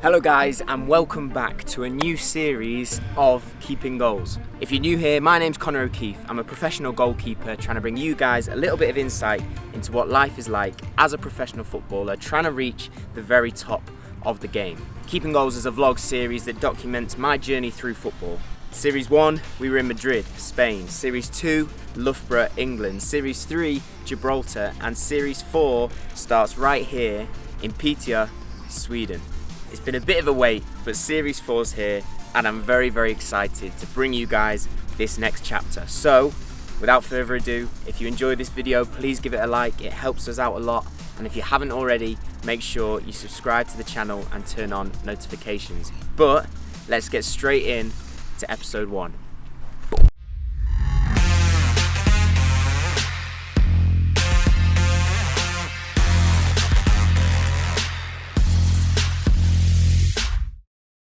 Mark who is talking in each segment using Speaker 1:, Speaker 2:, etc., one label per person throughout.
Speaker 1: Hello guys, and welcome back to a new series of Keeping Goals. If you're new here, my name's Conor O'Keefe. I'm a professional goalkeeper trying to bring you guys a little bit of insight into what life is like as a professional footballer trying to reach the very top of the game. Keeping Goals is a vlog series that documents my journey through football. Series 1, we were in Madrid, Spain. Series 2, Loughborough, England. Series 3, Gibraltar. And Series 4 starts right here in Piteå, Sweden. It's been a bit of a wait, but Series 4's here, and I'm very, very excited to bring you guys this next chapter. So, without further ado, if you enjoyed this video, please give it a like. It helps us out a lot. And if you haven't already, make sure you subscribe to the channel and turn on notifications. But let's get straight in to episode 1.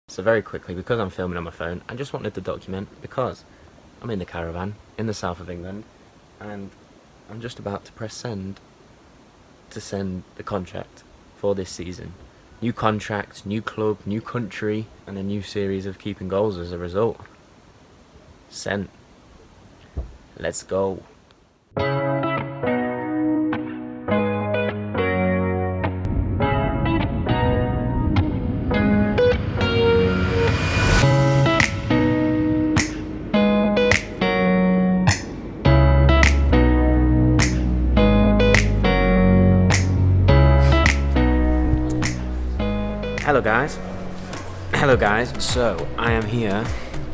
Speaker 1: So very quickly, because I'm filming on my phone, I just wanted to document because I'm in the caravan in the south of England and I'm just about to press send to send the contract for this season. New contract, new club, new country, and a new series of Keeping Goals as a result. Sent. Let's go. Hello guys, so I am here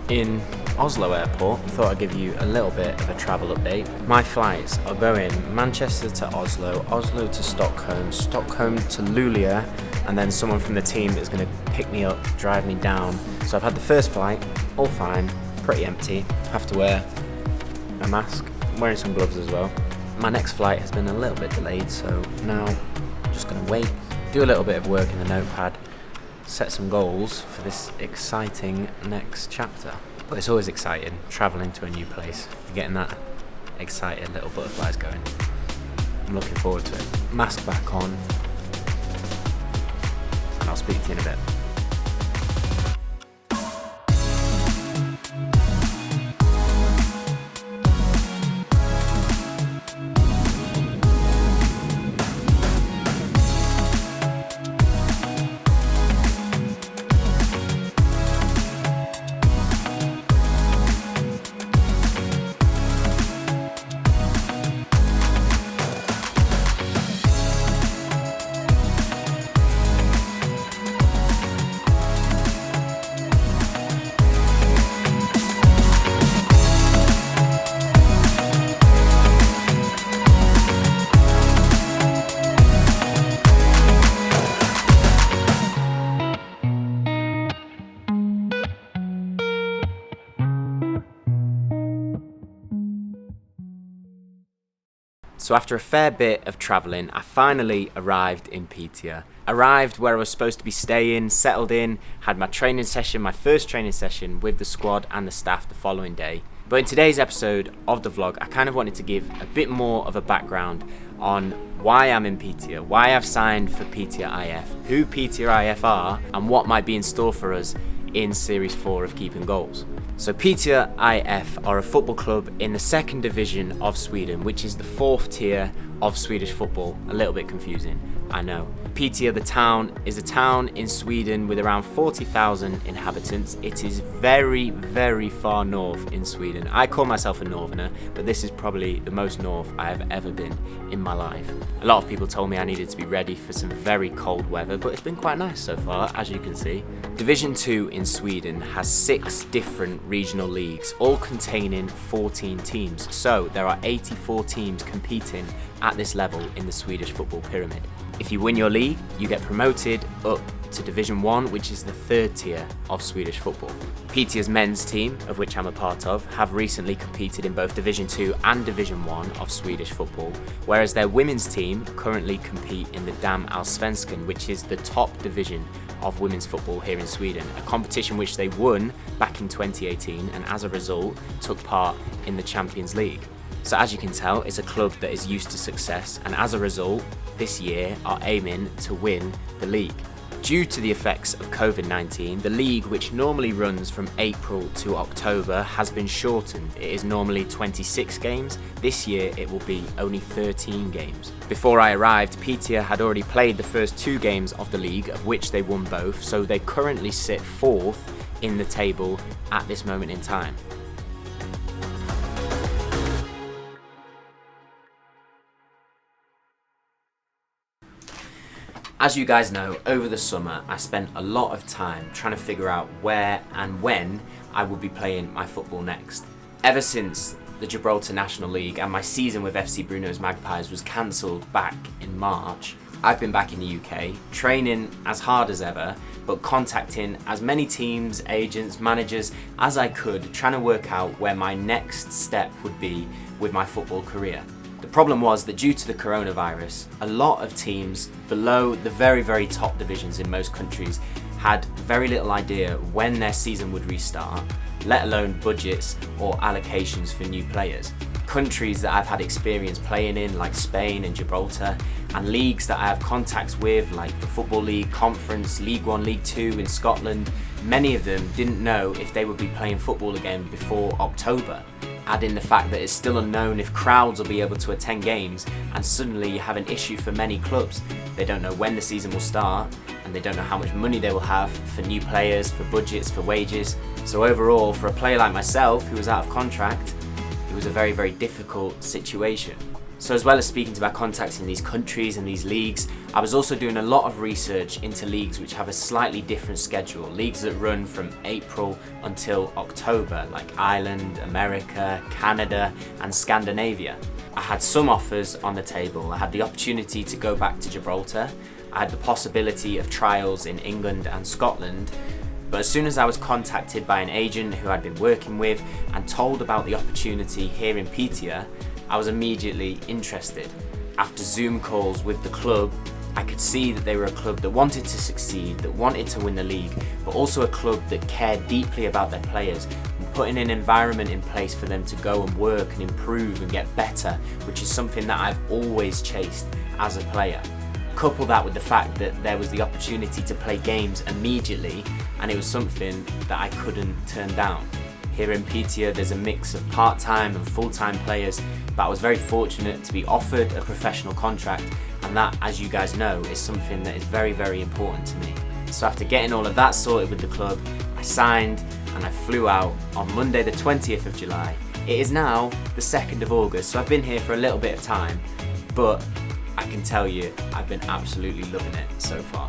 Speaker 1: in Oslo Airport. Thought I'd give you a little bit of a travel update. My flights are going Manchester to Oslo, Oslo to Stockholm, Stockholm to Luleå, and then someone from the team is going to pick me up, drive me down. So I've had the first flight, all fine, pretty empty. Have to wear a mask, I'm wearing some gloves as well. My next flight has been a little bit delayed, so now I'm just going to wait, do a little bit of work in the notepad, set some goals for this exciting next chapter. But it's always exciting traveling to a new place. You're getting that excited little butterflies going. I'm looking forward to it. Mask back on, and I'll speak to you in a bit. So after a fair bit of travelling, I finally arrived in Piteå. Arrived where I was supposed to be staying, settled in, had my training session, my first training session with the squad and the staff the following day. But in today's episode of the vlog, I kind of wanted to give a bit more of a background on why I'm in Piteå, why I've signed for Piteå IF, who Piteå IF are, and what might be in store for us in Series 4 of Keeping Goals. So Piteå IF are a football club in the second division of Sweden, which is the 4th tier of Swedish football. A little bit confusing, I know. Piteå, the town, is a town in Sweden with around 40,000 inhabitants. It is very, very far north in Sweden. I call myself a northerner, but this is probably the most north I have ever been in my life. A lot of people told me I needed to be ready for some very cold weather, but it's been quite nice so far, as you can see. Division 2 in Sweden has 6 different regional leagues, all containing 14 teams. So there are 84 teams competing at this level in the Swedish football pyramid. If you win your league, you get promoted up to Division 1, which is the 3rd tier of Swedish football. Piteå's men's team, of which I'm a part of, have recently competed in both Division 2 and Division 1 of Swedish football, whereas their women's team currently compete in the Damallsvenskan, which is the top division of women's football here in Sweden, a competition which they won back in 2018 and as a result took part in the Champions League. So as you can tell, it's a club that is used to success and as a result this year are aiming to win the league. Due to the effects of COVID-19, the league, which normally runs from April to October, has been shortened. It is normally 26 games. This year it will be only 13 games. Before I arrived, Piteå had already played the first 2 games of the league, of which they won both, so they currently sit 4th in the table at this moment in time. As you guys know, over the summer I spent a lot of time trying to figure out where and when I would be playing my football next. Ever since the Gibraltar National League and my season with FC Bruno's Magpies was cancelled back in March, I've been back in the UK, training as hard as ever, but contacting as many teams, agents, managers as I could, trying to work out where my next step would be with my football career. The problem was that due to the coronavirus, a lot of teams below the very top divisions in most countries had very little idea when their season would restart, let alone budgets or allocations for new players. Countries that I've had experience playing in, like Spain and Gibraltar, and leagues that I have contacts with, like the Football League, Conference, League 1, League 2 in Scotland, many of them didn't know if they would be playing football again before October. Add in the fact that it's still unknown if crowds will be able to attend games, and suddenly you have an issue for many clubs. They don't know when the season will start, and they don't know how much money they will have for new players, for budgets, for wages. So overall, for a player like myself who was out of contract, it was a very difficult situation. So as well as speaking to my contacts in these countries and these leagues, I was also doing a lot of research into leagues which have a slightly different schedule. Leagues that run from April until October, like Ireland, America, Canada, and Scandinavia. I had some offers on the table. I had the opportunity to go back to Gibraltar. I had the possibility of trials in England and Scotland. But as soon as I was contacted by an agent who I'd been working with and told about the opportunity here in Piteå, I was immediately interested. After Zoom calls with the club, I could see that they were a club that wanted to succeed, that wanted to win the league, but also a club that cared deeply about their players and putting an environment in place for them to go and work and improve and get better, which is something that I've always chased as a player. Couple that with the fact that there was the opportunity to play games immediately, and it was something that I couldn't turn down. Here in Piteå there's a mix of part-time and full-time players, but I was very fortunate to be offered a professional contract, and that, as you guys know, is something that is very important to me. So after getting all of that sorted with the club, I signed and I flew out on Monday the 20th of July. It is now the 2nd of August, so I've been here for a little bit of time, but I can tell you I've been absolutely loving it so far.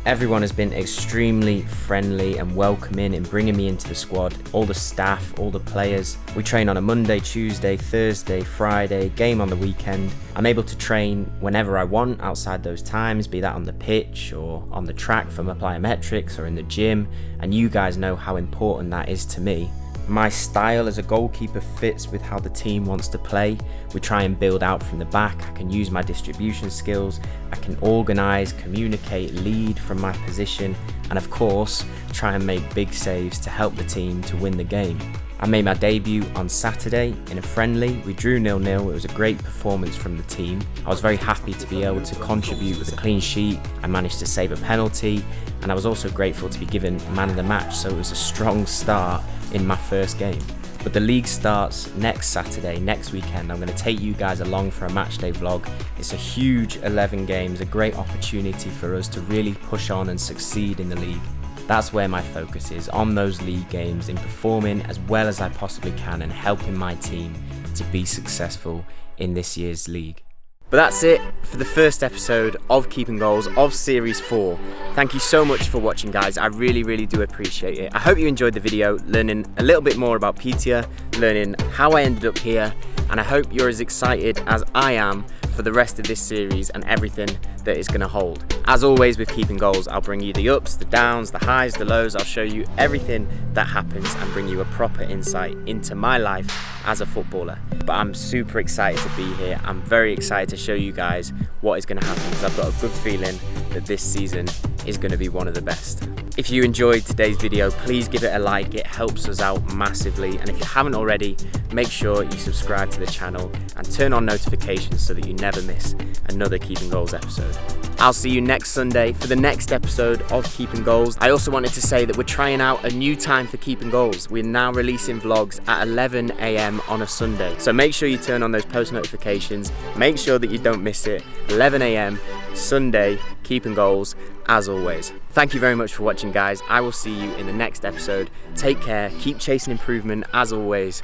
Speaker 1: Everyone has been extremely friendly and welcoming in bringing me into the squad. All the staff, all the players. We train on a Monday, Tuesday, Thursday, Friday, game on the weekend. I'm able to train whenever I want outside those times, be that on the pitch or on the track for my plyometrics or in the gym, and you guys know how important that is to me. My style as a goalkeeper fits with how the team wants to play. We try and build out from the back. I can use my distribution skills. I can organise, communicate, lead from my position, and of course, try and make big saves to help the team to win the game. I made my debut on Saturday in a friendly. We drew 0-0. It was a great performance from the team. I was very happy to be able to contribute with a clean sheet. I managed to save a penalty, and I was also grateful to be given man of the match, so it was a strong start in my first game. But the league starts next Saturday, next weekend. I'm going to take you guys along for a matchday vlog. It's a huge 11 games, a great opportunity for us to really push on and succeed in the league. That's where my focus is, on those league games, in performing as well as I possibly can and helping my team to be successful in this year's league. But that's it for the first episode of Keeping Goals of Series 4. Thank you so much for watching, guys. I really do appreciate it. I hope you enjoyed the video, learning a little bit more about Piteå, learning how I ended up here, and I hope you're as excited as I am for the rest of this series and everything that it's going to hold. As always with Keeping Goals, I'll bring you the ups, the downs, the highs, the lows. I'll show you everything that happens and bring you a proper insight into my life as a footballer. But I'm super excited to be here. I'm very excited to show you guys what is going to happen, because I've got a good feeling that this season is going to be one of the best. If you enjoyed today's video, please give it a like. It helps us out massively. And if you haven't already, make sure you subscribe to the channel and turn on notifications so that you never miss another Keeping Goals episode. I'll see you next Sunday for the next episode of Keeping Goals. I also wanted to say that we're trying out a new time for Keeping Goals. We're now releasing vlogs at 11 AM on a Sunday. So make sure you turn on those post notifications. Make sure that you don't miss it. 11 AM, Sunday, Keeping Goals, as always. Thank you very much for watching, guys. I will see you in the next episode. Take care, keep chasing improvement as always,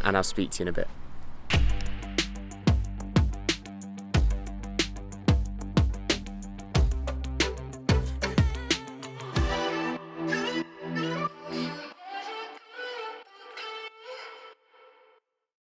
Speaker 1: and I'll speak to you in a bit.